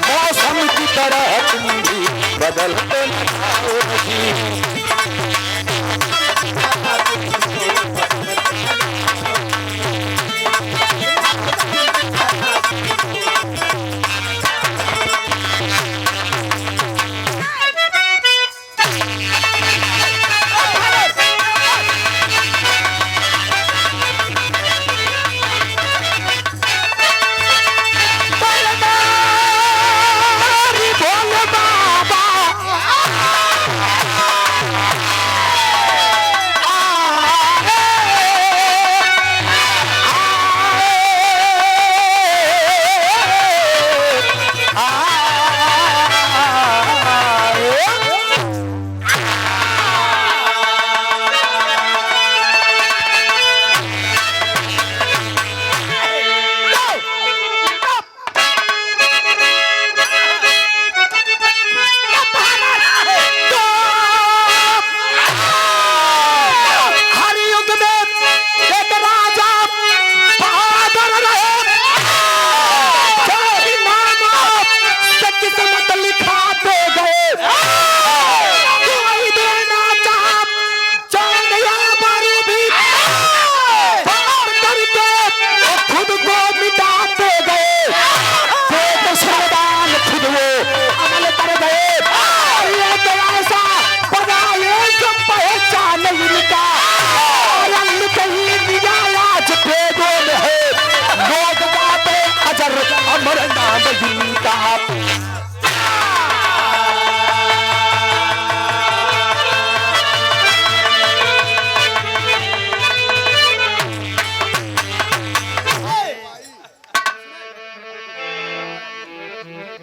मौसम की तरह तुम भी बदलते न जाओ जी।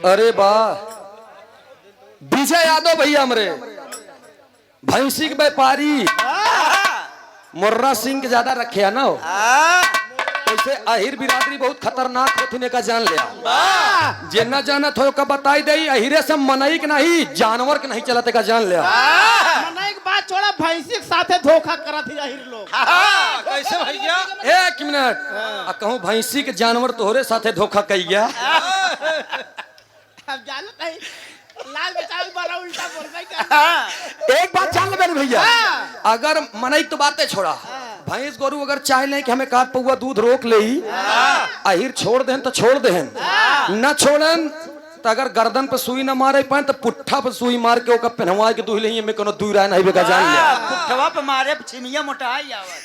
अरे वाह, विजय यादव भैया हमरे भैंसी के व्यापारी मुर्रा सिंह के ज्यादा रखे है ना। ऐसे अहिर बिरादरी बहुत खतरनाक होती का जान लिया। जे न जानत हो का बताई दे, अहिरे से मनई के नहीं जानवर के नहीं चलते का जान लिया। मनई के बात छोड़ा, भैंसी के साथे धोखा करत ही अहिर लोग। कैसे भैया? एक मिनट, कहूँ भैंसी के जानवर तोहरे साथे धोखा कई गया। अब जानत नहीं, लाल बेचारा बड़ा उल्टा बोल गई। एक बात जान ले भैया, अगर मनई तो बातें छोड़ा, भैंस गोरू अगर चाह ले कि हमें काट पौवा दूध रोक ले, अहिर छोड़ देन तो छोड़ देन, न छोड़न तो अगर गर्दन पे सुई न मारे पाए तो पुट्ठा पे सुई मार के ओका पहनवा के दूध ले में कोनो दूर राय नहीं बेका जान लिया। पुट्ठवा पे मारे छिमिया मोटाई आवत।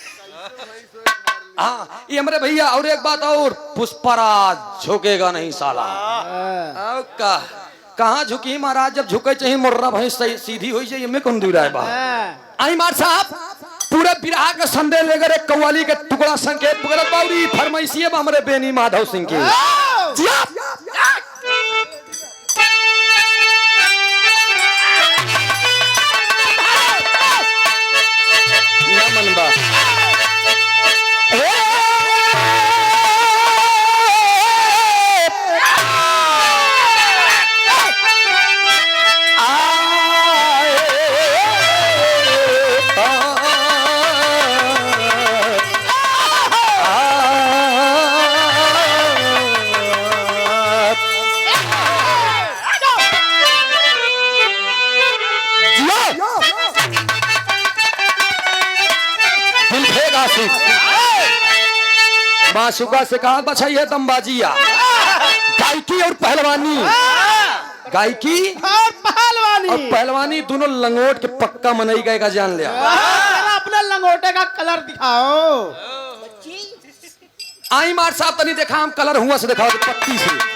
हाँ ये हमारे भैया। और एक बात और, पुष्पराज झुकेगा नहीं साला। का कहाँ झुकी महाराज, जब झुके चाहिए मुर्रा भैंस सीधी हो जाए में कौन दूर बा। आई मार साहब पूरे बिरहा के संदेह लेकर एक कव्वाली के टुकड़ा संकेत पुगरत बाउरी फरमाइशिए हमारे बेनी माधव सिंह की। नमन बा माशुका से कहा बछाई है दमबाजिया, गायकी और पहलवानी, गायकी और पहलवानी दोनों लंगोट के पक्का मनई गए का जान लिया। अपने लंगोटे का कलर दिखाओ। आई मार साहब तनी देखा हम कलर हुआ से दिखाओ पट्टी से।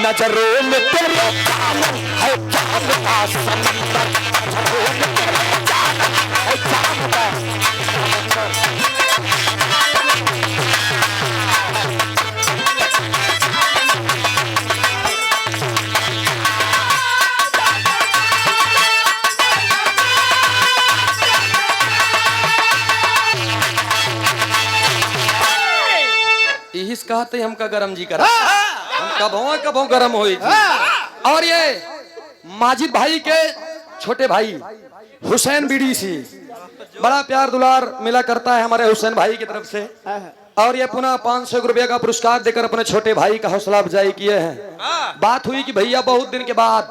नजरों में तेरे चांद है, चांद का समंदर, नजरों में तेरे चांद है, चांद का समंदर। बात है हमका गरम जी करा हम कबों गरम हुई थी। और ये माजिद भाई के छोटे भाई हुसैन बीडीसी बड़ा प्यार दुलार मिला करता है हमारे हुसैन भाई की तरफ से। और ये पुनः 500 रुपये का पुरस्कार देकर अपने छोटे भाई का हौसला अफजाई किए हैं। बात हुई कि भैया बहुत दिन के बाद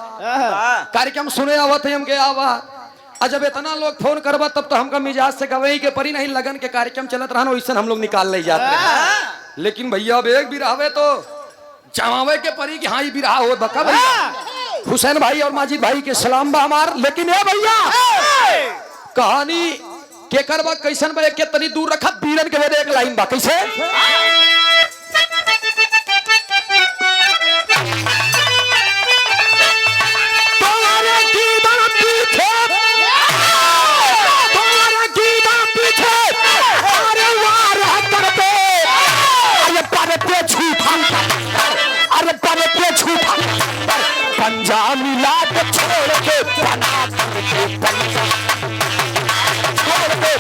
कार्यक्रम सुने आवत है हमके आवा जब इतना लोग फोन करवा तब तो हमका मिजाज से गवई के परी नहीं लगन के कार्यक्रम चलत रहा वैसे हम लोग निकाल ले जाते हैं। लेकिन भैया अब एक बिरावे तो जमावे के परी कि हाँ ये बिराह हो बका भैया हुसैन भाई और माजिद भाई के सलाम बा हमार। लेकिन ये भैया कहानी के करबा कैसन बा के तनी दूर रखा बीरन के वेदे एक लाइन बा कैसे पंजा मिला के छोड़ के बना के पंजा छोड़ के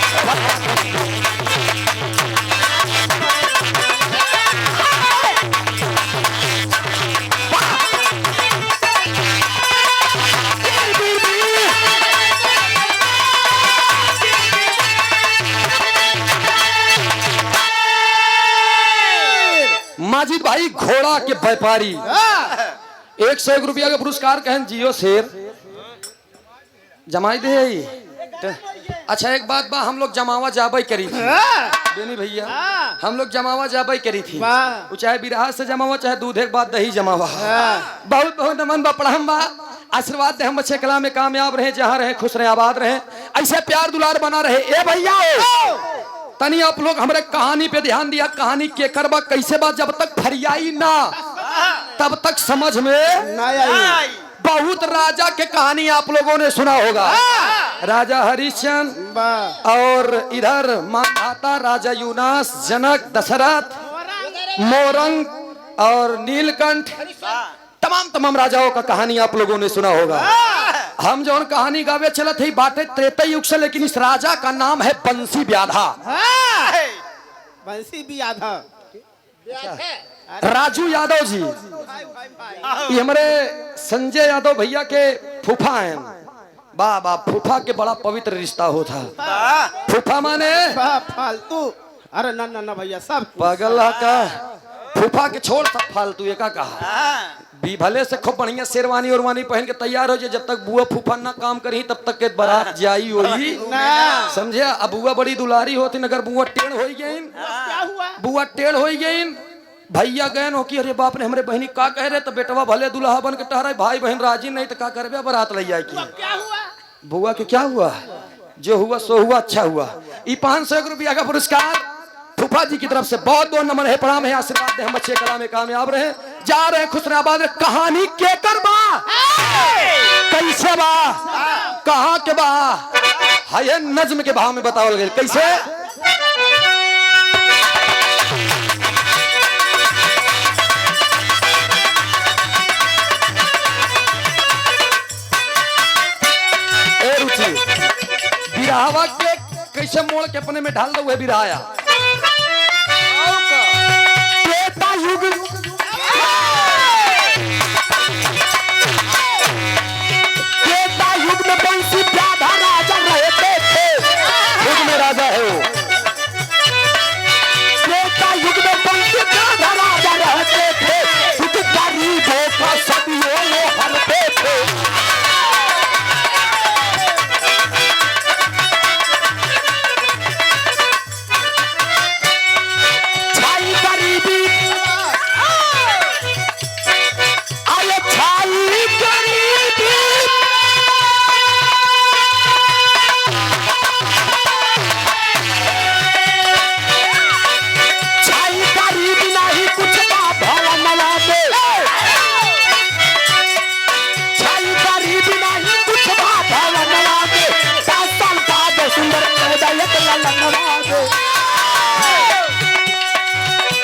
माजिद भाई घोड़ा के व्यापारी 101 रुपया का पुरस्कार कहन जियो शेर जमाई दे। अच्छा एक बात बा हम लोग जमावा जाबई करी थी बेनी भैया हम लोग जमावा जाबई करी थी वो चाहे बिरहा से जमावा चाहे दूध एक बात दही जमावा। बहुत बहुत नमन बा प्रणाम बा आशीर्वाद दे हम बच्चे कला में कामयाब रहे जहाँ रहे खुश रहे आबाद रहे ऐसे प्यार दुलार बना रहे। ए भैया तनी आप लोग हमारे कहानी पे ध्यान दिया कहानी के करबा कैसे बा जब तक फरियाई ना तब तक समझ में नहीं आई। बहुत राजा के कहानी आप लोगों ने सुना होगा राजा हरिश्चंद्र और इधर माता राजा यूनास जनक दशरथ मोरंग और नीलकंठ तमाम राजाओं का कहानी आप लोगों ने सुना होगा। हम जो कहानी गावे चलत है बातें त्रेता युग से लेकिन इस राजा का नाम है बंसी व्याधा। बंसी भी आधा राजू यादव जी ये हमारे संजय यादव भैया के फूफा हैं। वाह फूफा के बड़ा पवित्र रिश्ता होता फूफा माने फालतू अरे ना भैया सब पगला का फूफा के छोड़ सब फालतू एक कहा भी भले से खूब बढ़िया शेरवानी उरवानी पहन के तैयार हो जाए जब तक बुआ फूफा ना काम करी तब तक के बारात जाई होई समझे। अब बुआ बड़ी दुलारी होती अगर बुआ टेढ़ हो गई बुआ टेढ़ हो गई भैया गए हो कि अरे बाप ने हमारे बहनी का कह रहे तो बेटवा भले दुल्हा बन के टहरा भाई बहन राजी नहीं तो का करबे बारात ले जाए की बुआ के क्या हुआ जो हुआ सो हुआ अच्छा हुआ। ये 500 रुपया का पुरस्कार फूफा जी की तरफ से बहुत बहुत नमन है प्रणाम है आशीर्वाद दे हम बच्चे कला में कामयाब रहे जा रहे खुश रहे आबाद रहे। कहानी के कर बा कैसे बा कहाँ के बा है नज्म के भाव में बतावल गए कैसे बिरहावा के कैसे मोड़ के अपने में ढाल दो हुए बिरहाया त्रेता युग में बंसी व्याधा राजा रहते थे युग में राजा है वो त्रेता युग में बंसी व्याधा राजा रहते थे सुख गरीबों का सदियों वो हरते थे।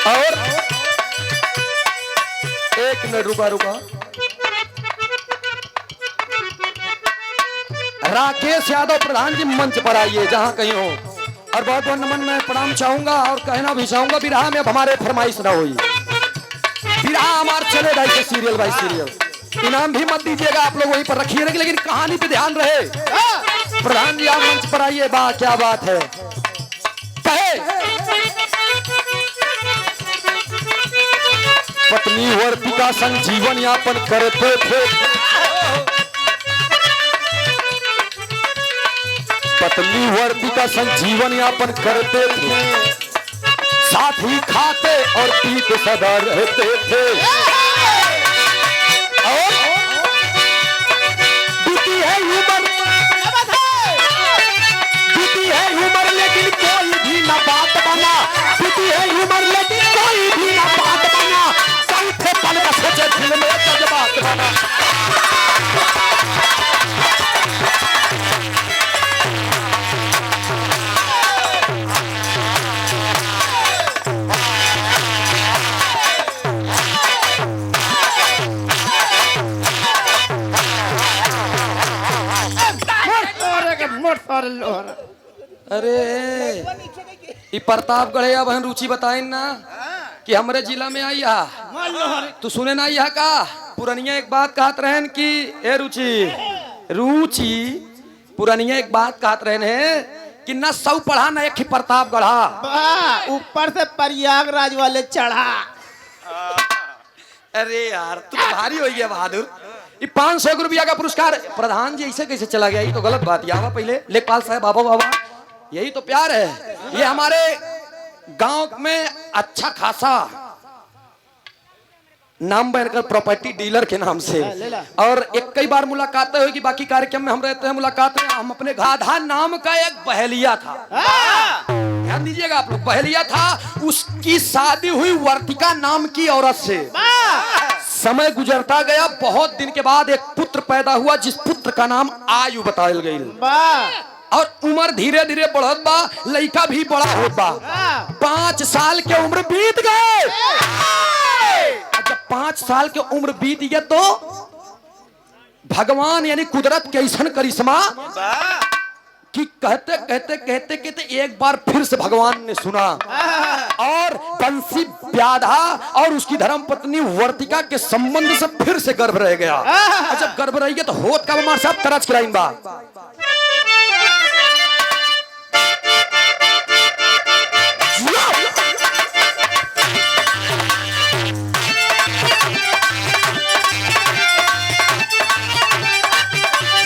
और एक मिनट रुका राकेश यादव प्रधान जी मंच पर आइए जहां कहीं हो और बहुत बहुत नमन मैं प्रणाम चाहूंगा और कहना भी चाहूंगा बिरहा में अब हमारे फरमाइश ना हुई। चलेगा इसे सीरियल बाय सीरियल। इनाम भी मत दीजिएगा आप लोग, वहीं पर रखिए, लेकिन कहानी पे ध्यान रहे। प्रधान जी आप मंच पर आइए। वाह क्या बात है। कहे पत्नी वर्तिका संग जीवन यापन करते थे, पत्नी वर्तिका संग जीवन यापन करते थे, साथ ही खाते और पीते सदा रहते थे। और बीती है उम्र लेकिन कोई भी ना बात बना, बीती है उम्र लेकिन कोई भी ना बात बना, चौथे पल का सोचे दिल में जज्बात बना। अरे ये प्रतापगढ़ या बहन रुचि बताए ना कि हमारे जिला में आई हा, तू सुने ना यहाँ का पुरानिया एक बात कहत रहन कि ए रुचि पुरानिया एक बात कहत रहन है कि ना सौ पढ़ा ना एक ही प्रतापगढ़ा, ऊपर से प्रयागराज वाले चढ़ा। अरे यार तू भारी हो गया बहादुर। ये 500 रुपया का पुरस्कार प्रधान जी ऐसे कैसे चला गया, ये तो गलत बात। यावा पहले लेखपाल साहब बाबा बाबा, यही तो प्यार है। ये हमारे गांव में अच्छा खासा नाम बनकर प्रॉपर्टी डीलर के नाम से, और एक कई बार मुलाकातें हुई कि बाकी कार्यक्रम में हम रहते हैं मुलाकात में। हम अपने गाधा नाम का एक बहेलिया था, ध्यान दीजिएगा आप लोग, बहेलिया था, उसकी शादी हुई वर्तिका नाम की औरत से। समय गुजरता गया, बहुत दिन के बाद एक पुत्र पैदा हुआ जिस पुत्र का नाम आयु बताया गई, और उम्र धीरे धीरे बढ़त बा, लड़का भी बड़ा होत बा। 5 साल के उम्र बीत गए। जब 5 साल के उम्र बीत गए तो भगवान यानी कुदरत के ऐसा करिश्मा कि कहते कहते कहते कहते एक बार फिर से भगवान ने सुना और बंसी व्याधा और उसकी धर्म पत्नी वर्तिका के संबंध से फिर से गर्भ रह गया। और जब गर्भ रह गया तो होत का बीमार साहब तरज कराइन बा।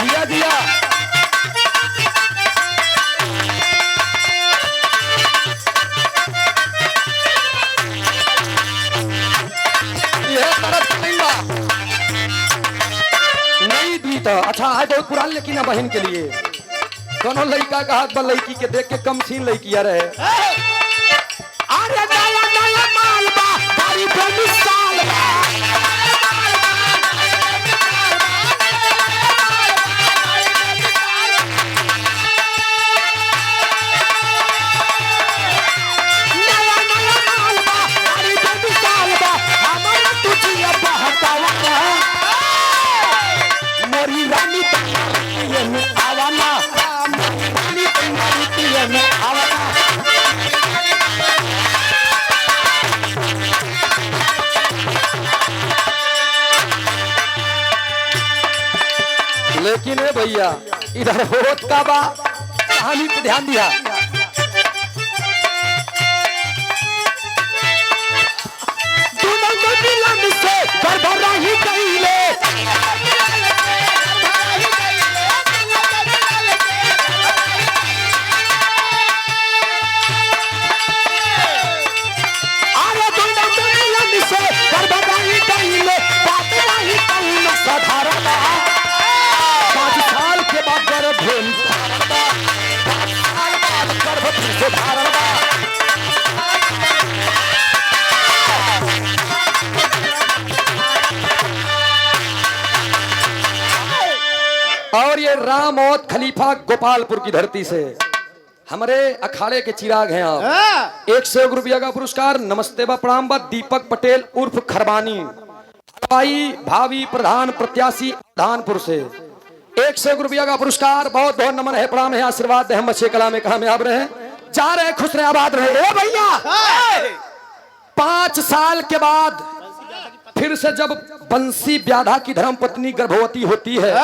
दिया दिया नहीं दी तो अच्छा है, बहुत पुरान लेकिन ना बहन के लिए दोनों लड़का का हाथ बल लड़की के देख के कम सीन लड़किया रहे। अरे नया नया माल बा, गाड़ी पे मिसाल बा। नया नया माल बा, गाड़ी पे मिसाल बा, हमारा तुझे बहकावा है। मोरी रानी तैयारी में आवाना, मोरी रानी तैयारी में आवाना। लेकिन है भैया इधर होत का बा, कहानी पे ध्यान दिया। दोनों को मिलन से भरभरा ही कहिले, अरे दोनों को मिलन से भरभरा ही कहिले, बात नहीं कहूँ साधारण। 5 साल के बाद गर्भ धारणा, 5 साल बाद गर्भ फिर से धारणा। और ये राम और खलीफा गोपालपुर की धरती से हमारे अखाड़े के चिराग हैं आप। 101 रुपया का पुरस्कार नमस्ते बा प्रणाम बा दीपक पटेल उर्फ खरबानी, भाई भावी प्रधान प्रत्याशी धानपुर से 101 रुपया का पुरस्कार। बहुत बहुत नमन है, प्रणाम है, आशीर्वाद है, हम अच्छे कला में कामयाब रहे, जा रहे खुश रहे, आबाद रहे। ए भैया 5 साल के बाद फिर से जब बंसी व्याधा की धर्म पत्नी गर्भवती होती है,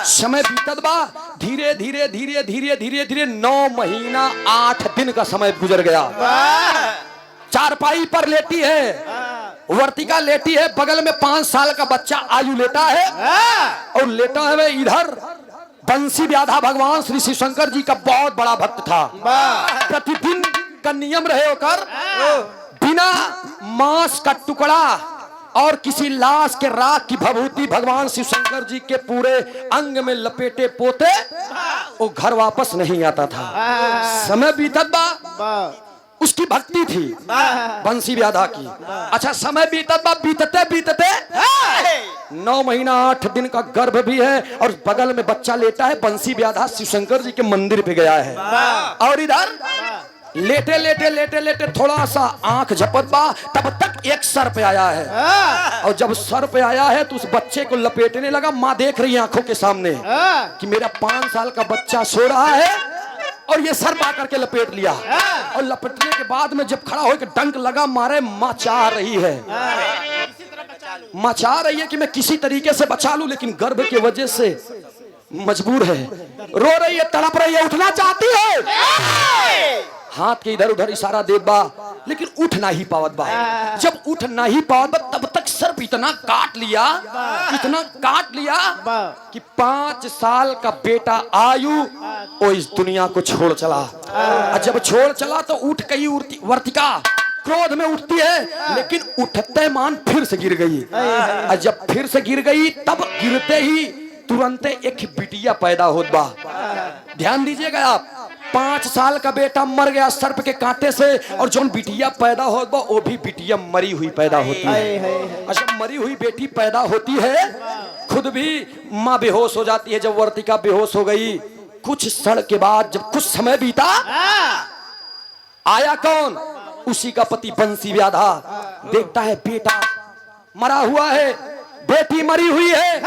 समय बीतत बा, धीरे धीरे धीरे धीरे धीरे धीरे 9 महीना 8 दिन का समय गुजर गया। चारपाई पर लेटी है, वर्तिका लेटी है, बगल में 5 साल का बच्चा आयु लेटा है, और लेटा है वे इधर बंसी व्याधा भगवान श्री शिव शंकर जी का बहुत बड़ा भक्त था। प्रतिदिन का नियम रहे होकर बिना मांस का टुकड़ा और किसी लाश के राख की भभूति भगवान शिव शंकर जी के पूरे अंग में लपेटे पोते वो घर वापस नहीं आता था। समय बीतत बा, उसकी भक्ति थी बंसी व्याधा की। अच्छा, समय बीतत बा, बीतते बीतते 9 महीना 8 दिन का गर्भ भी है, और बगल में बच्चा लेटा है। बंसी व्याधा शिव शंकर जी के मंदिर पे गया है, और इधर लेटे लेटे लेटे लेटे थोड़ा सा आंख झपट बा, तब तक एक सर्प आया है, और जब सर्प आया है तो उस बच्चे को लपेटने लगा। माँ देख रही है आंखों के सामने कि मेरा 5 साल का बच्चा सो रहा है, और ये सर्प आकर के लपेट लिया, और लपेटने के बाद में जब खड़ा होकर डंक लगा मारे, माँ चाह रही है, माँ चाह रही है कि मैं किसी तरीके से बचा लूं, लेकिन गर्भ की वजह से मजबूर है, रो रही है, तड़प रही है, उठना चाहती है, हाथ के इधर उधर इशारा दे बा, लेकिन उठ ना ही पावत बा। जब उठ ना ही पावत बा, तब तक सर्प इतना काट लिया, इतना काट लिया कि 5 साल का बेटा आयु वो इस दुनिया को छोड़ चला। और जब छोड़ चला तो उठ गई वर्तिका, क्रोध में उठती है, लेकिन उठते मान फिर से गिर गई। और जब फिर से गिर गई, तब गिरते ही तुरंत एक बिटिया पैदा होत बा। ध्यान दीजिएगा आप, 5 साल का बेटा मर गया सर्प के कांटे से, और जो बिटिया पैदा होत बा वो भी बिटिया मरी हुई पैदा होती है। अच्छा, मरी हुई बेटी पैदा होती है, खुद भी माँ बेहोश हो जाती है। जब वर्तिका बेहोश हो गई, कुछ क्षण के बाद जब कुछ समय बीता, आया कौन? उसी का पति बंसी व्याधा। देखता है बेटा मरा हुआ है, बेटी मरी हुई है,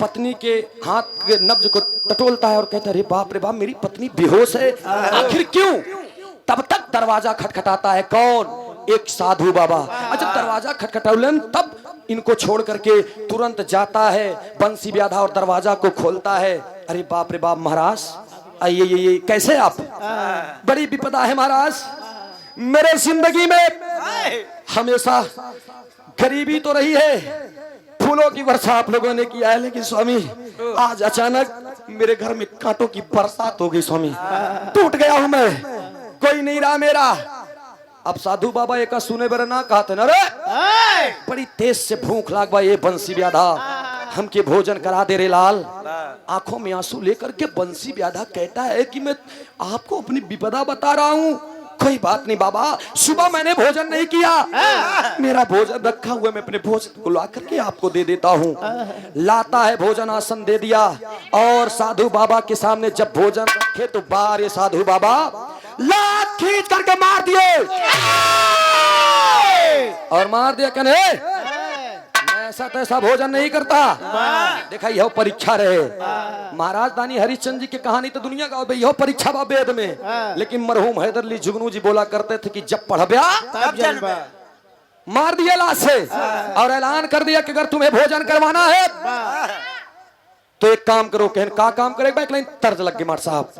पत्नी के हाथ के नब्ज को टटोलता है और कहता है, अरे बाप रे बाप, मेरी पत्नी बेहोश है, आखिर क्यों? तब तक दरवाजा खटखटाता है, कौन? एक साधु बाबा। अच्छा, दरवाजा खटखटौलन, तब इनको छोड़ करके तुरंत जाता है बंसी व्याधा और दरवाजा को खोलता है। अरे बाप रे बाप महाराज, आइए, ये कैसे आप? बड़ी विपदा है महाराज, मेरे जिंदगी में हमेशा गरीबी तो रही है, फूलों की वर्षा आप लोगों ने किया है, लेकिन स्वामी आज अचानक मेरे घर में कांटों की बरसात हो गई। स्वामी टूट गया हूं मैं, कोई नहीं रहा मेरा। अब साधु बाबा एक सुने बर ना कहते न, अरे बड़ी तेज से भूख लाग बा, ये बंसी व्याधा हमके भोजन करा दे रे लाल। आंखों में आंसू लेकर के बंसी व्याधा कहता है कि मैं आपको अपनी विपदा बता रहा हूं। कोई बात नहीं बाबा, सुबह मैंने भोजन नहीं किया, मेरा भोजन रखा हुआ, मैं अपने भोजन को ला करके आपको दे देता हूँ। लाता है भोजन, आसन दे दिया, और साधु बाबा के सामने जब भोजन रखे तो बारे साधु बाबा लात खींच करके मार दिए, और मार दिया कहने ऐसा तैसा भोजन नहीं करता। देखा, यह परीक्षा रहे। महाराज दानी हरिश्चंद्र जी की कहानी तो दुनिया का, यह परीक्षा बा वेद में, लेकिन मरहूम हैदरली जुगनू जी बोला करते थे कि जब पढ़ब्या तब जलबा। मार दिया लाश से, और ऐलान कर दिया कि अगर तुम्हें भोजन करवाना है तो एक काम करो। कहन का काम करेगा? एक लाइन तर्ज लग गई मार साहब।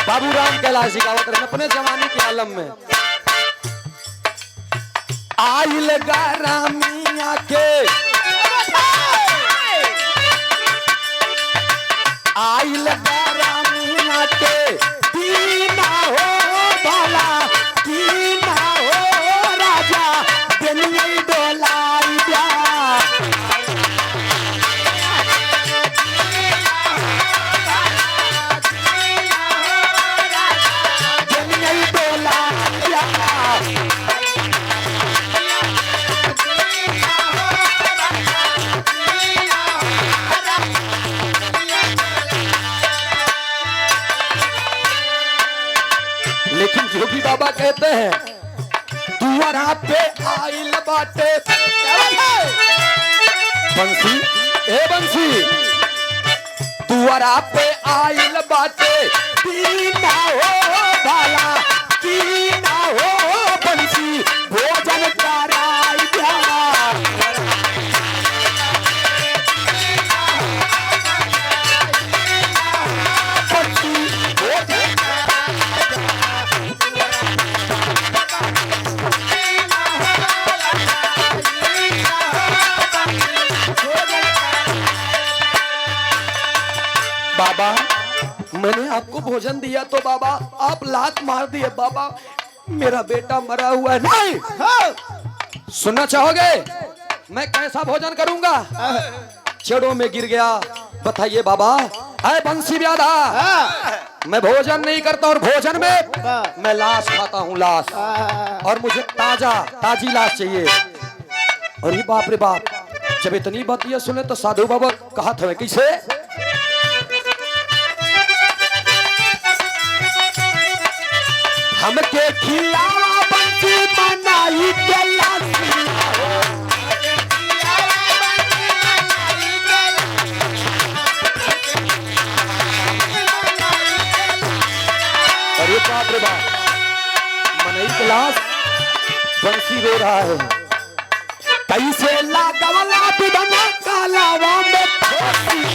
बाबूराम कैलाश जी गावत रहे अपने जवानी के आलम में। आइल गारामिया के, आइल गारामिया के, दीना हो भला, दीना हो राजा, दुनिया डोलाई दिया। लेकिन जोगी बाबा कहते हैं दुआरा पे आइल बाटे बंसी, ए बंसी, दुआरा पे आइल बाटे पीना हो भाला पीना हो बंसी भोजन कराई जाना। बंसी भोजन बाबा, मैंने आपको भोजन दिया तो बाबा आप लात मार दिए। बाबा मेरा बेटा मरा हुआ है। नहीं सुनना चाहोगे मैं कैसा भोजन करूंगा? चढ़ों में गिर गया। बताइए बाबा, अरे बंसी व्याधा, मैं भोजन नहीं करता और भोजन में मैं लाश खाता हूँ, लाश। और मुझे ताजा ताजी लाश चाहिए। और ये बाप रे बाप, जब इतनी बात ये सुने तो साधु बाबा कहा था कैसे? हमके खिलावा बंसी बनाई के लासी। अरे बाप रे बाप, मनई के लाश बंसी रो रहा है। कैसे लागवला बिदना कालावा में खोसी।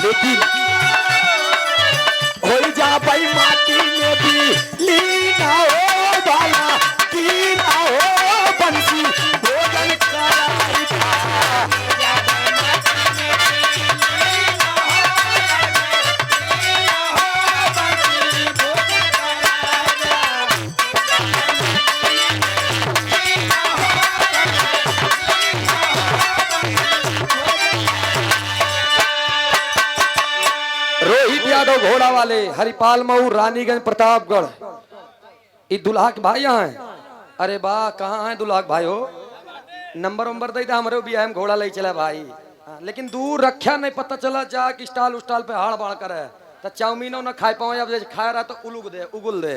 लेकिन हो जा भाई माटी में भी लीना हो भाला कीना हो बंसी भोजन कराई था। रोहित यादव घोड़ा वाले, हरिपाल मऊ, रानीगंज, प्रतापगढ़, ये दुल्हा के भाई यहाँ हैं। अरे वाह, कहाँ है दुल्हा के भाई हो? नंबर वंबर दे हमारे भी हम घोड़ा ले चला भाई। हाँ, लेकिन दूर रखा नहीं पता चला जाके स्टॉल उस्टॉल पे हाड़ बाड़ करे तो चाउमीनो न खाए पाओ, अब खा रहा तो उगुल दे।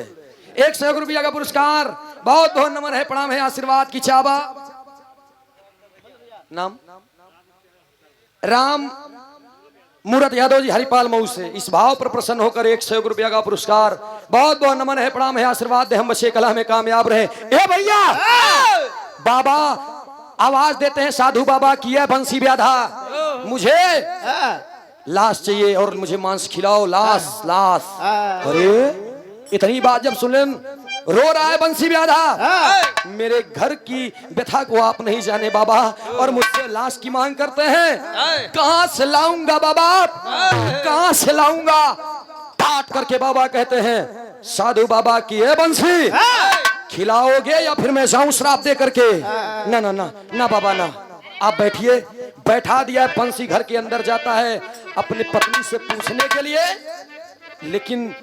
100 रुपया का पुरस्कार, बहुत बहुत नमन है, प्रणाम है, आशीर्वाद की चाबा। नाम राम मूरत यादव जी, हरिपाल मऊ से। इस भाव पर प्रसन्न होकर 100 रुपया का पुरस्कार, बहुत बहुत नमन है, प्रणाम है, आशीर्वाद दे, हम बच्चे कला में कामयाब रहे। ए भैया, बाबा आवाज देते हैं साधु बाबा की है बंसी व्याधा, मुझे लाश चाहिए और मुझे मांस खिलाओ, लाश लाश। अरे इतनी बात जब सुन, रो रहा है बंसी व्याधा। मेरे घर की व्यथा को आप नहीं जाने बाबा, और मुझसे लाश की मांग करते हैं। कहां से लाऊंगा बाबा, कहां से लाऊंगा? ठाट करके बाबा कहते हैं साधु बाबा की है बंसी, खिलाओगे या फिर मैं जाऊं श्राप दे करके? ना ना ना ना बाबा ना, आप बैठिए। बैठा दिया है, बंसी घर के अंदर जाता है अपनी पत्नी से पूछने के लिए, लेकिन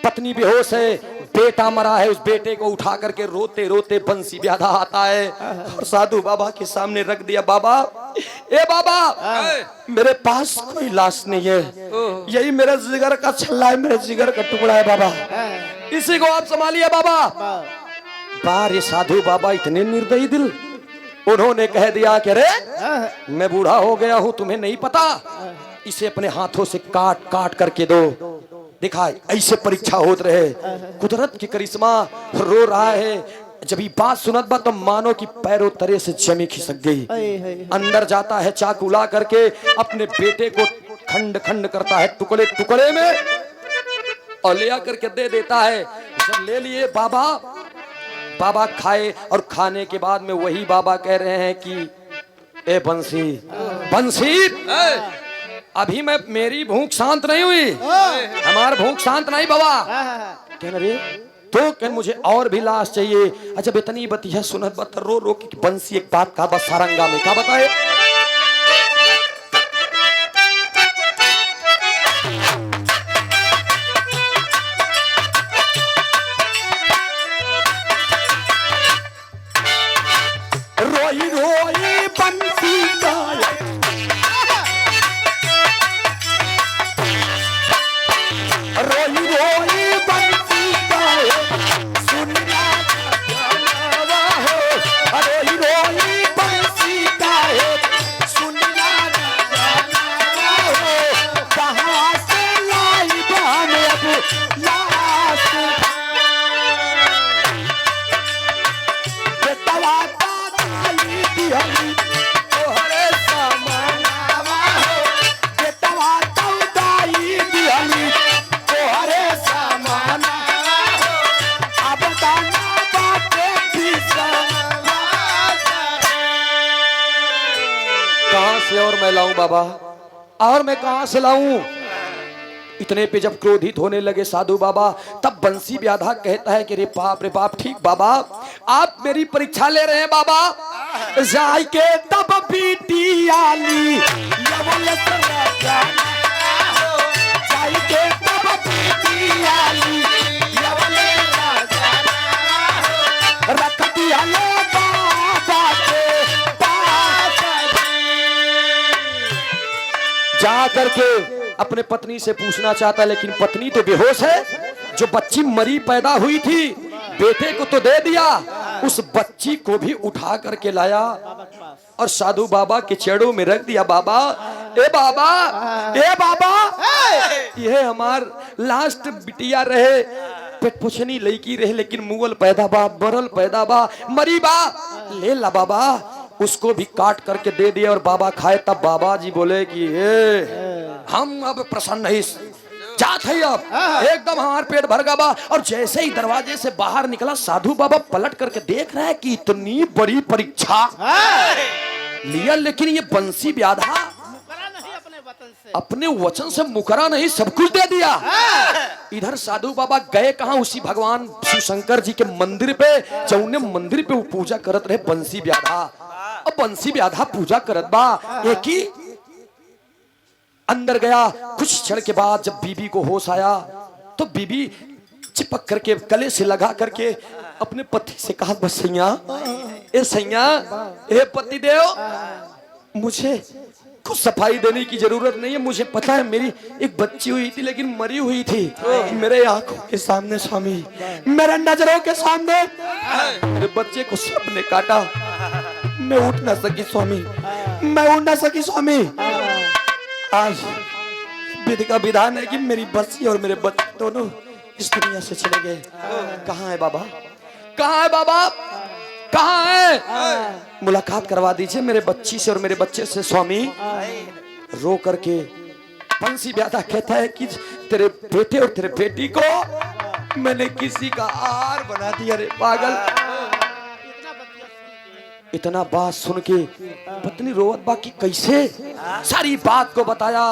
पत्नी बेहोश है, बेटा मरा है। उस बेटे को उठा करके रोते रोते बंसी व्याधा आता है और साधु बाबा के सामने रख दिया। बाबा, ए बाबा, मेरे पास कोई लाश नहीं है, यही मेरे जिगर का छल्ला है, मेरे जिगर का टुकड़ा है बाबा, इसी को आप संभालिए बाबा। बारे साधु बाबा इतने निर्दयी दिल, उन्होंने कह दिया कि अरे मैं बूढ़ा हो गया हूं, तुम्हें नहीं पता, इसे अपने हाथों से काट काट करके दो। दिखाए ऐसे परीक्षा होत रहे, कुदरत की करिश्मा। रो रहा है, जब ये बात सुनत बा तो मानो कि पैरों तरे से जमी खिसक गई। अंदर जाता है, चाकू ला करके अपने बेटे को खंड खंड करता है, टुकड़े टुकड़े में, और ले आकर के दे देता है। जब ले लिए बाबा, बाबा खाए, और खाने के बाद में वही बाबा कह रहे हैं कि ए बंसी, बंसी, अभी मैं, मेरी भूख शांत नहीं हुई, हमार भूख शांत नहीं बाबा। कहना रे तो कह मुझे और भी लाश चाहिए। अच्छा इतनी बतिया सुनत बत रो रो की बंसी एक बात का बस सारंगा में क्या बताए। रोई रोई रोई बंसी गाए, रोई रोई बंसी गाए, सुनना जानवा हो, रोई रोई बंसी गाए, सुनना जानवा हो, कहाँ से लाई बहन अब लाश, बेटवा दाई दिहली तोहरे समानावा हो, बेटवा दाई दिहली तोहरे समानावा हो, अब दाना बाटे बिसरवा। कहाँ से और मैं लाऊं बाबा, और मैं कहाँ से लाऊं? इतने पे जब क्रोधित होने लगे साधु बाबा, तब बंसी व्याधा कहता है कि रे बाप ठीक बाबा, आप मेरी परीक्षा ले रहे हैं बाबा। जाय के तब बीटी आली यवल सराजा, जाय के तब बीटी आली यवल राजा, रख दिया ले बाबा के पास, जा करके अपने पत्नी से पूछना चाहता, लेकिन पत्नी तो बेहोश है। जो बच्ची मरी पैदा हुई थी, बेटे को तो दे दिया, उस बच्ची को भी उठा करके लाया और साधु बाबा के चेड़ों में रख दिया। बाबा, ए बाबा, ए बाबा, यह हमार लास्ट बिटिया रहे, पेट पुछनी लड़की रहे, लेकिन मुगल पैदा बा, बरल पैदा बा, मरी बा, ले ला बाबा। उसको भी काट करके दे दिया और बाबा खाए। तब बाबा जी बोले कि हम अब प्रसन्न नहीं जात है, अब एकदम हमारे पेट भर गया बा। और जैसे ही दरवाजे से बाहर निकला, साधु बाबा पलट करके देख रहा है कि इतनी बड़ी परीक्षा लिया, लेकिन ये बंसी व्याधा अपने वचन से मुकरा नहीं, सब कुछ दे दिया। इधर साधु बाबा गए कहा, उसी भगवान शिव शंकर जी के मंदिर पे, चौने मंदिर पे वो पूजा करत रहे बंसी व्याधा। अब बंसी व्याधा पूजा करत बा, एक ही अंदर गया। कुछ क्षण के बाद जब बीबी को होश आया, तो बीबी चिपक करके गले से लगा करके अपने पति से कहा, बस सैया, ए सैया, ए पति देव, मुझे कुछ सफाई देने की जरूरत नहीं है। मुझे पता है मेरी एक बच्ची हुई थी, लेकिन मरी हुई थी मेरे आंखों के सामने स्वामी, मेरे नजरों के सामने मेरे बच्चे को सांप ने काटा। मैं उठ ना सकी स्वामी, मैं उठ ना सकी स्वामी। आज विधि का विधान है कि मेरी बच्ची और मेरे बच्चे दोनों इस दुनिया से चले गए। कहाँ है बाबा, कहाँ है बाबा, कहाँ है? मुलाकात करवा दीजिए मेरे बच्ची से और मेरे बच्चे से स्वामी। रो करके बंसी व्याधा कहता है कि तेरे बेटे और तेरे बेटी को मैंने किसी का आहार बना दिया रे पागल। इतना बात सुन के पत्नी रोवत बा कि कैसे, सारी बात को बताया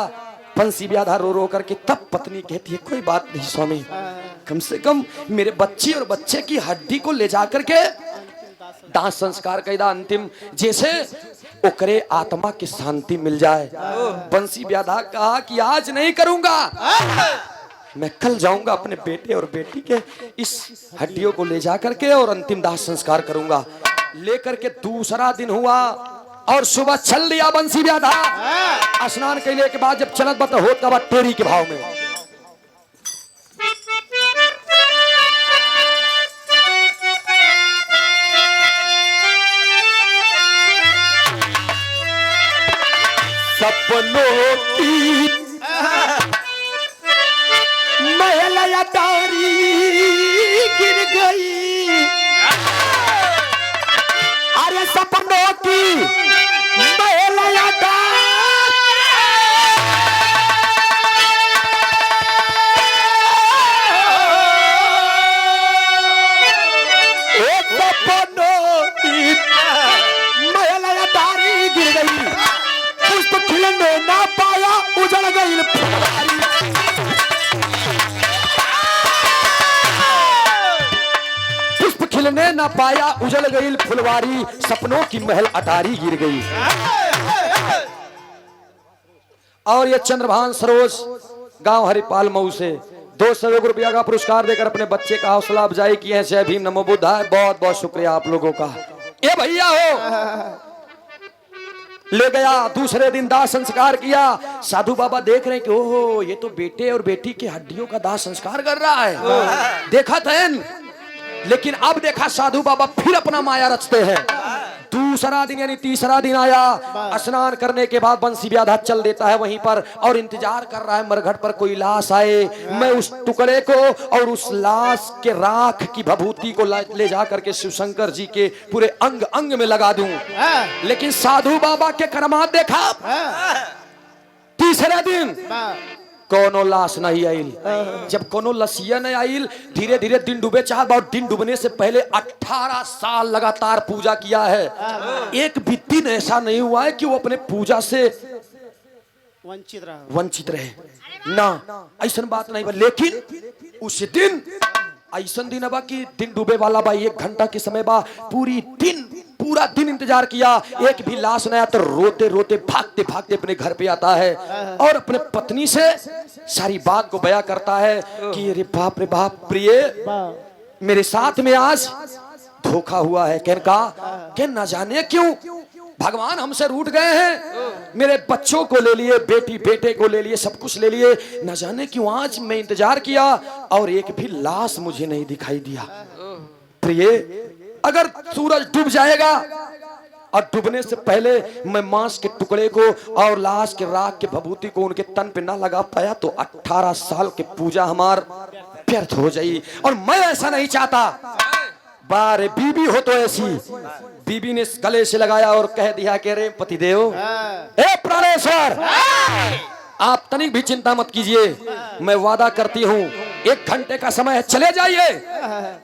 बंसी व्याधा रो रो करके। तब पत्नी कहती है, कोई बात नहीं स्वामी, कम से कम मेरे बच्ची और बच्चे की हड्डी को ले जा करके दाह संस्कार कैदा अंतिम, जैसे ओकरे आत्मा की शांति मिल जाए। बंसी व्याधा कहा कि आज नहीं करूंगा, मैं कल जाऊंगा अपने बेटे और बेटी के इस हड्डियों को ले जा करके और अंतिम दाह संस्कार करूंगा। लेकर के दूसरा दिन हुआ और सुबह चल दिया बंसी व्याधा। स्नान करने के बाद जब चलत बता होत का बाद टेरी के भाव में सपनों की महल अटारी गिर गई, अरे सपनों की महल अटारी, सपनों की महल अटारी गिर गई, पुष्प खिलने ना पाया उजड़ गई फुलवारी। पुष्प खिलने ना पाया उजड़ गई फुलवारी, सपनों की महल अटारी गिर गई। और ये चंद्रभान सरोज गांव हरिपाल मऊ से 200 रुपया का पुरस्कार देकर अपने बच्चे का हौसला अफजाई किए हैं। जय भीम, नमो बुद्धाय। बहुत बहुत शुक्रिया आप लोगों का। ये भैया हो ले गया। दूसरे दिन दाह संस्कार किया। साधु बाबा देख रहे हैं कि ओहो ये तो बेटे और बेटी की हड्डियों का दाह संस्कार कर रहा है। देखा था, लेकिन अब देखा साधु बाबा फिर अपना माया रचते हैं। दूसरा दिन यानी तीसरा दिन आया। स्नान करने के बाद बंसी ब्याधा चल देता है वहीं पर और इंतजार कर रहा है मरघट पर कोई लाश आए, मैं उस टुकड़े को और उस लाश के राख की भभूति को ले जा करके शिवशंकर जी के पूरे अंग अंग में लगा दूं। लेकिन साधु बाबा के करामात देखा। तीसरे दिन कोनो लाश नहीं आइल। जब कोनो लसिया नहीं आइल, धीरे धीरे दिन डूबे। 4 बार दिन डूबने से पहले 18 साल लगातार पूजा किया है। एक भी दिन ऐसा नहीं हुआ है कि वो अपने पूजा से वंचित रहे ना, ऐसा बात नहीं। लेकिन उस दिन ऐसा दिन अब कि दिन डूबे वाला बा 1 घंटा के समय बा, पूरा दिन इंतजार किया। एक भी लाश नहीं आया तो रोते रोते भागते भागते अपने घर पे आता है और अपने पत्नी से सारी बात को बयां करता है कि रे बाप प्रिय, मेरे साथ में आज धोखा हुआ है। कहने का कि न जाने क्यों भगवान हमसे रूठ गए हैं, मेरे बच्चों को ले लिए, बेटी बेटे को ले लिए, सब कुछ ले लिए। न जाने क्यों आज मैं इंतजार किया और एक भी लाश मुझे नहीं दिखाई दिया। प्रिय, अगर सूरज डूब जाएगा और डूबने से पहले मैं मांस के टुकड़े को और लाश के राख के भभूति को उनके तन पे ना लगा पाया तो 18 साल की पूजा हमार व्यर्थ हो जाएगी। और मैं ऐसा नहीं चाहता। बारे बीबी हो तो ऐसी। बीबी ने गले से लगाया और कह दिया कि रे पतिदेव, ए प्राणेश्वर, आप तनिक भी चिंता मत कीजिए, मैं वादा करती हूँ 1 घंटे का समय है, चले जाइए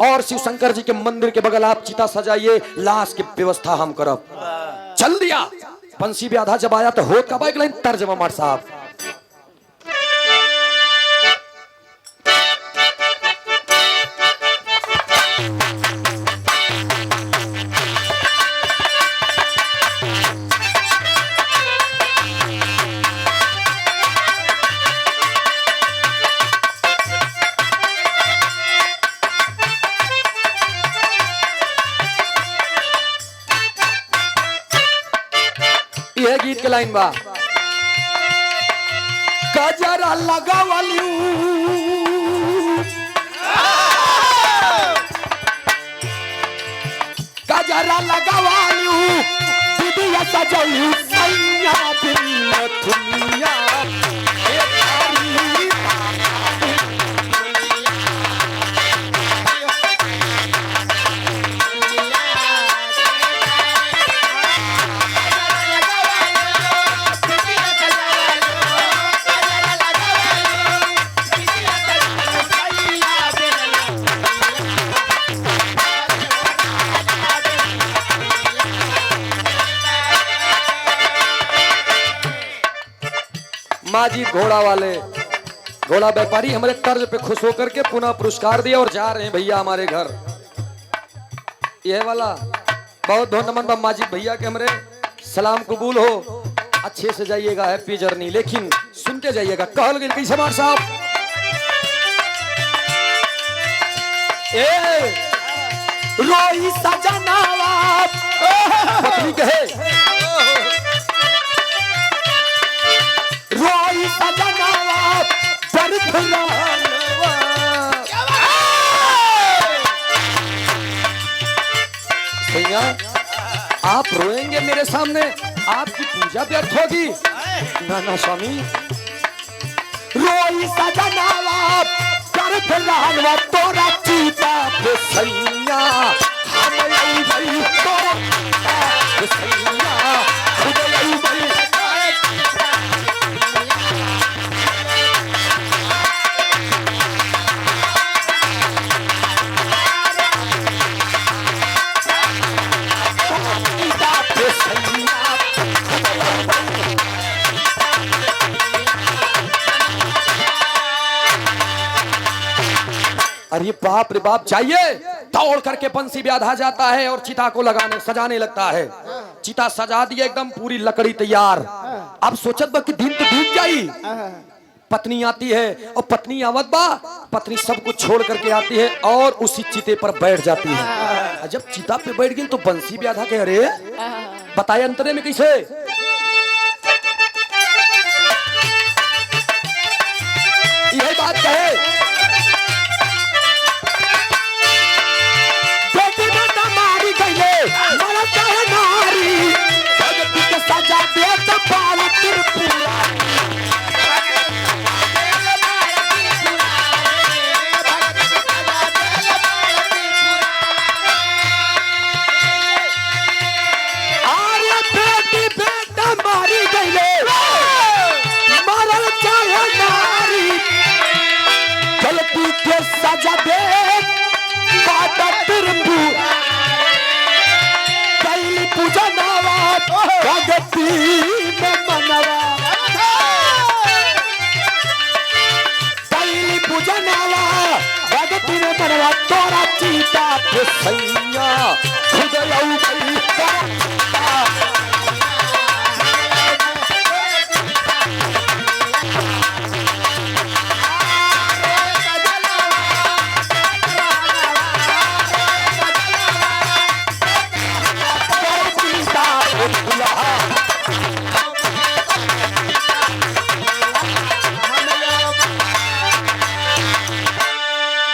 और शिव शंकर जी के मंदिर के बगल आप चिता सजाइए, लाश की व्यवस्था हम करब। चल दिया। बंसी ब्याधा जब आया तो होत का बाइक लाइन तर्जमा मार साहब। यह गीत के लाइन बा। गजरा लगावलियू, गजरा लगावलियू, दीदिया सजलियू, सैया बिन दुनिया। माजी घोड़ा वाले, घोड़ा व्यापारी हमारे तर्ज पे खुश होकर के पुनः पुरस्कार दिया और जा रहे हैं भैया हमारे घर। यह वाला बहुत बहुत नमन माजी भैया के हमारे सलाम कबूल हो। अच्छे से जाइएगा, हैप्पी जर्नी, लेकिन सुनते जाइएगा। कहल गई कैसे मार साहब, रोई सजनावा पत्नी कहे, रोई सजनावा भैया आप रोएंगे मेरे सामने, आपकी पूजा व्यर्थ होगी। ना स्वामी, रोई सजनावा कर फिरानवा तोरा चीता पे सैया, हम आई भाई तोरा चीता पे सैया, खुद आई भाई। अरे बाप रे बाप, चाहिए दौड़ करके बंसी ब्याधा जाता है और चिता को लगाने सजाने लगता है। चिता सजा दिया, एकदम पूरी लकड़ी तैयार। अब सोचत बा कि दिन तो डूब जाई। पत्नी आती है और पत्नी आवत बा, पत्नी सब कुछ छोड़ करके आती है और उसी चिते पर बैठ जाती है। जब चिता पे बैठ गई तो बंसी ब्याधा के अरे बताए अंतरे में कैसे बात कहे बेटी बेटा मारी गईले मरा चाहे नारी भगती के सजा दे तो बाल त्रिपुरा अरे बेटी बेटा मारी गईले मरा चाहे नारी गलती के सजा दे बाटा त्रिपुरा कैली पूजा नावा भगती में मनवा कैली पूजा नावा भगती में मनवा तोरा चीता पे सैया खुद लऊ गई तोरा चीता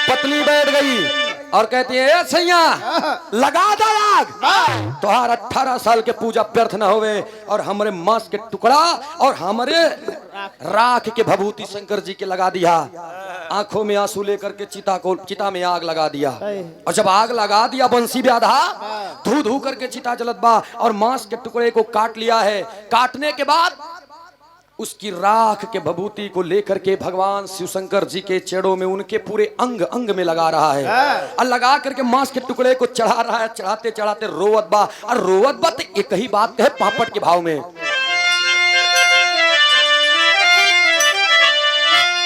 पत्नी बैठ गई और कहती है "ए सैया लगा दो आग तोहार 18 साल के पूजा व्यर्थ न होवे और हमरे मांस के टुकड़ा और हमरे राख के भभूति शंकर जी के लगा दिया। आंखों में आंसू लेकर के चिता में आग लगा दिया और जब आग लगा दिया बंसी भी आधा धू धू करके चिता जलत बा और मांस के टुकड़े को काट लिया है। काटने के बाद उसकी राख के भभूति को लेकर के भगवान शिव शंकर जी के चेड़ों में उनके पूरे अंग अंग में लगा रहा है और लगा करके मांस के टुकड़े को चढ़ा रहा है। चढ़ाते चढ़ाते रोवत बा और रोवत बा तो एक ही बात कहे पापड़ के भाव में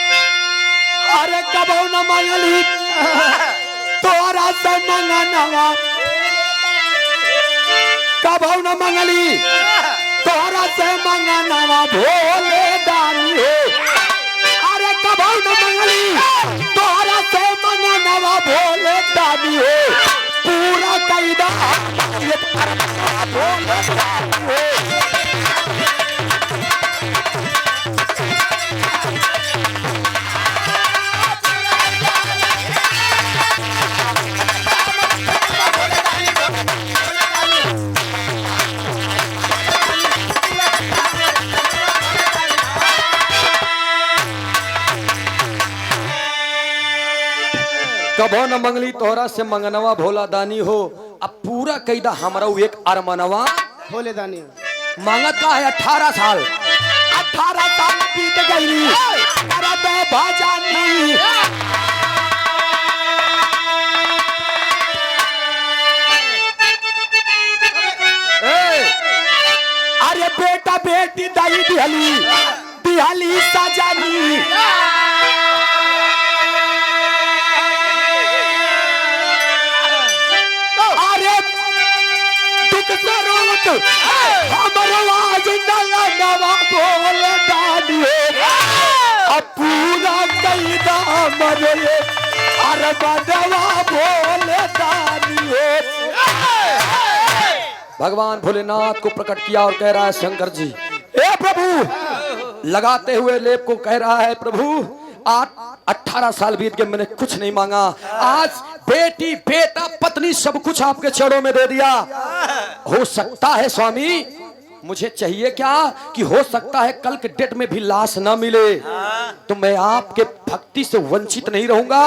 अरे कबो न मंगली तोरा से मंगनवा कबो न मंगली तोरा से मंगनवा भोले दानी हो अरे कबो न मंगली तोरा से मंगनवा भोले दानी हो पूरा कैदा ये भोले दानी हो कबो न मंगली तोहरा से मंगनवा भोला दानी हो अब पूरा कैदा हमरा एक अरमनवा भोले दानी मांगत का है 18 साल बीत गई भाजानी अरे बेटा बेटी दाई दिहली सजानी भोले दानी अब पूरा कैदा मरे अरे बदवा भोले दानी भगवान भोलेनाथ को प्रकट किया और कह रहा है शंकर जी ए प्रभु लगाते हुए लेप को कह रहा है प्रभु 18 साल बीत गए मैंने कुछ नहीं मांगा आज बेटी बेटा पत्नी सब कुछ आपके चरणों में दे दिया हो सकता है स्वामी मुझे चाहिए क्या कि हो सकता है कल के डेट में भी लाश ना मिले तो मैं आपके भक्ति से वंचित नहीं रहूंगा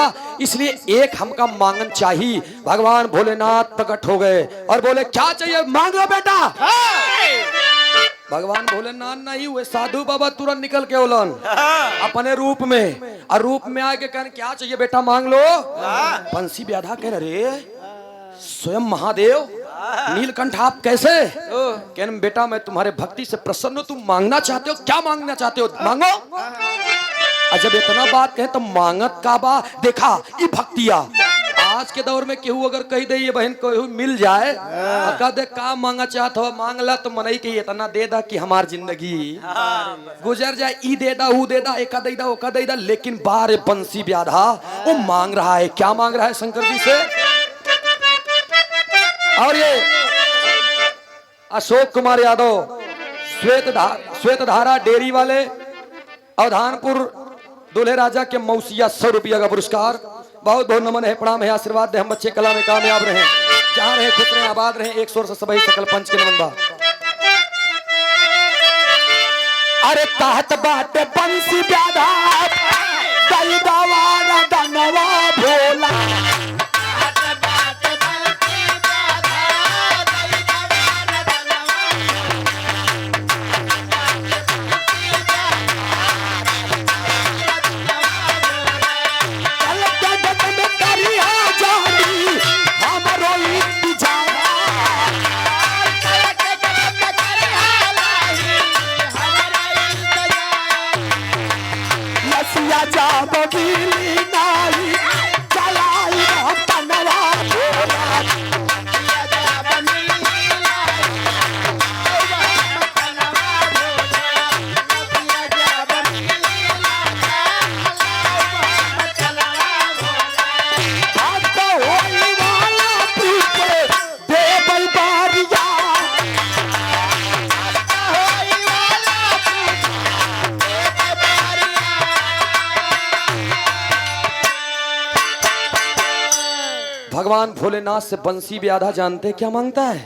इसलिए एक हमका मांगन चाहिए। भगवान भोलेनाथ प्रकट हो गए और बोले क्या चाहिए मांग लो बेटा। भगवान भोलेनाथ नहीं हुए साधु बाबा तुरंत निकल के बोलन अपने रूप में और रूप में आके कहने क्या चाहिए बेटा मांग लो। बंसी व्याधा कह रहे स्वयं महादेव नीलकंठ आप कैसे कहने बेटा मैं तुम्हारे भक्ति से प्रसन्न हूं तुम मांगना चाहते हो क्या मांगना चाहते हो मांगो। और जब इतना बात कहे तो मांगत का बा देखा ये भक्तिया आज के दौर में केहू अगर कही दे ये बहन को मिल जाए कह दे का मांगा चाहत हो मांग ला तो मनई के इतना दे दा कि हमार जिंदगी गुजर जाए ई दे दा ऊ दे दा एका दे दा ओका दे दा लेकिन बारे बंसी व्याधा वो मांग रहा है क्या मांग रहा है शंकर जी से। और ये अशोक कुमार यादव श्वेत धारा डेयरी वाले अवधानपुर दूल्हे राजा के मौसिया 100 रुपया का पुरस्कार। बहुत बहुत नमन है, प्रणाम है, आशीर्वाद दे हम बच्चे कला में कामयाब रहे, जहाँ रहे खुश रहे, आबाद रहे। एक स्वर से सभी सकल पंच के नमन बा। अरे कहत बाटे बंसी ब्याधा दई दवारा दनवा भोला। भगवान भोलेनाथ से बंसी ब्याधा जानते क्या मांगता है?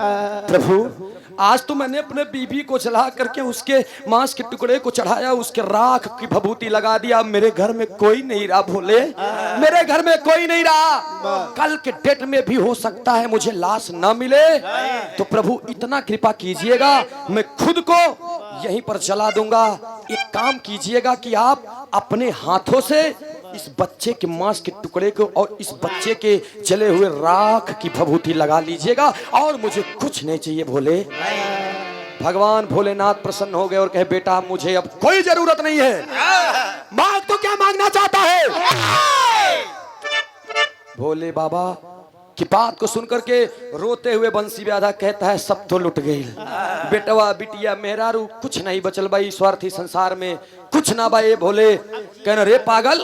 प्रभु आज तो मैंने अपने बीबी को जला करके उसके मांस के टुकड़े को चढ़ाया, उसके राख की भभूति लगा दिया। मेरे घर में कोई नहीं रहा भोले, मेरे घर में कोई नहीं रहा। कल के डेट में भी हो सकता है मुझे लाश ना मिले, तो प्रभु इतना कृपा कीजिएगा, मैं खुद को यहीं पर जला दूंगा। एक काम कीजिएगा कि आप अपने हाथों से इस बच्चे के मांस के टुकड़े को और इस बच्चे के जले हुए राख की भभूति लगा लीजिएगा, और मुझे कुछ नहीं चाहिए भोले। भगवान भोलेनाथ प्रसन्न हो गए और कहे बेटा मुझे अब कोई जरूरत नहीं है, मांग तो क्या मांगना चाहता है? भोले बाबा की बात को सुनकर के रोते हुए बंसी ब्याधा कहता है सब तो लुट गई, बेटवा बिटिया मेरा रू कुछ नहीं बचल भाई, स्वार्थी संसार में कुछ ना भाई। भोले कहना रे पागल,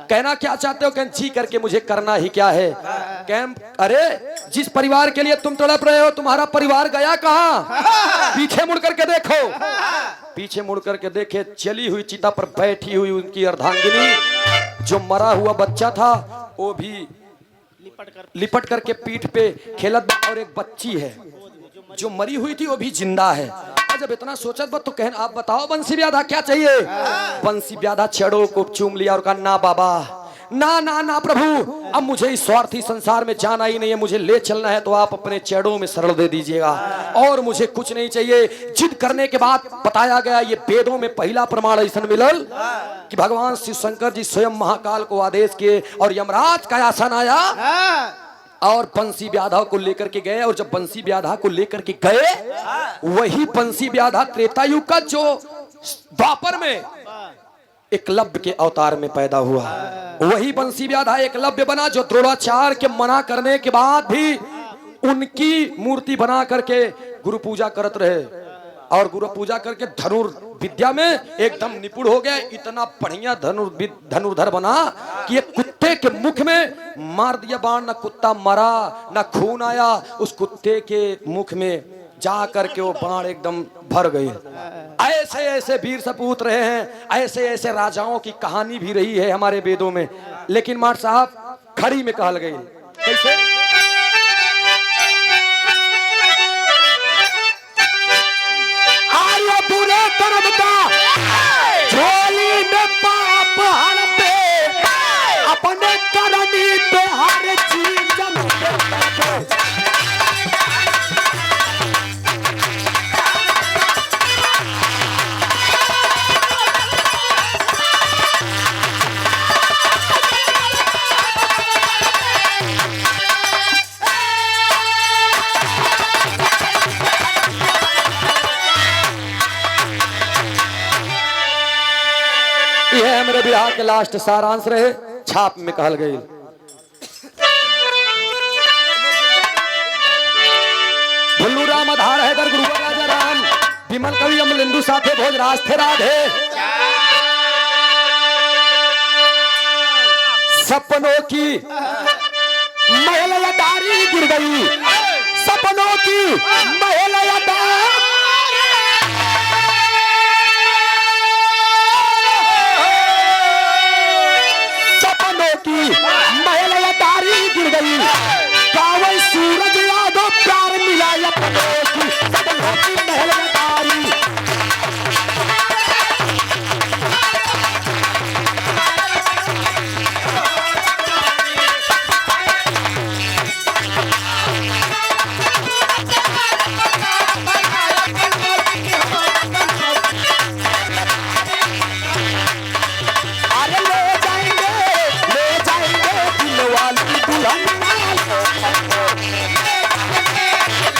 कहना क्या चाहते हो? कहना जी करके मुझे करना ही क्या है? अरे जिस परिवार के लिए तुम तड़प रहे हो तुम्हारा परिवार गया कहाँ? पीछे मुड़ करके देखो। पीछे मुड़ करके देखे चली हुई चिता पर बैठी हुई उनकी अर्धांगिनी, जो मरा हुआ बच्चा था वो भी लिपट करके पीठ पे खेलत, और एक बच्ची है जो मरी हुई थी वो भी जिंदा है। जब इतना सोचत बा तो कहन आप बताओ बंसी ब्याधा क्या चाहिए? बंसी ब्याधा छड़ों को चूम लिया और कहा ना बाबा, ना ना ना प्रभु, अब मुझे इस स्वार्थी संसार में जाना ही नहीं है, मुझे ले चलना है तो आप अपने चरणों में शरण दे दीजिएगा, और मुझे कुछ नहीं चाहिए। जिद करने के बाद बताया गया, ये वेदों में पहला प्रमाण ऐसा मिलल कि भगवान शिव शंकर जी स्वयं महाकाल को आदेश किए और यमराज का आसन आया और बंसी ब्याधा को लेकर के गए। और जब बंसी ब्याधा को लेकर के गए, वही बंसी ब्याधा त्रेता युग का जो द्वापर में एकलव्य के अवतार में पैदा हुआ, वही बंसी ब्याधा एकलव्य बना, जो द्रोणाचार्य के मना करने के बाद भी उनकी मूर्ति बना करके गुरु पूजा करत रहे, और गुरु पूजा करके धनुर्विद्या में एकदम निपुण हो गया। इतना बढ़िया धनुर्धर बना कि एक कुत्ते के मुख में मार दिया बाण, न कुत्ता मरा न खून आया, उस कुत्ते के मुख में जा करके वो बाण एकदम भर गई। ऐसे ऐसे वीर सपूत रहे हैं, ऐसे ऐसे राजाओं की कहानी भी रही है हमारे वेदों में। लेकिन मार साहब खड़ी में कहल गई कैसे? आर्य बुरे कर्म का झोली में पाप हर पे, अपने करनी पे हर चीज जम। यह मेरे विवाह के लास्ट सारांश रहे, छाप में कहल गई। भुल्लू राम आधार हैदर गुरुवर राजा राम, विमल कवि अमलिंदु साथे भोज राज थे राधे। सपनों की महल अटारी गिर गई, सपनों की महल अटारी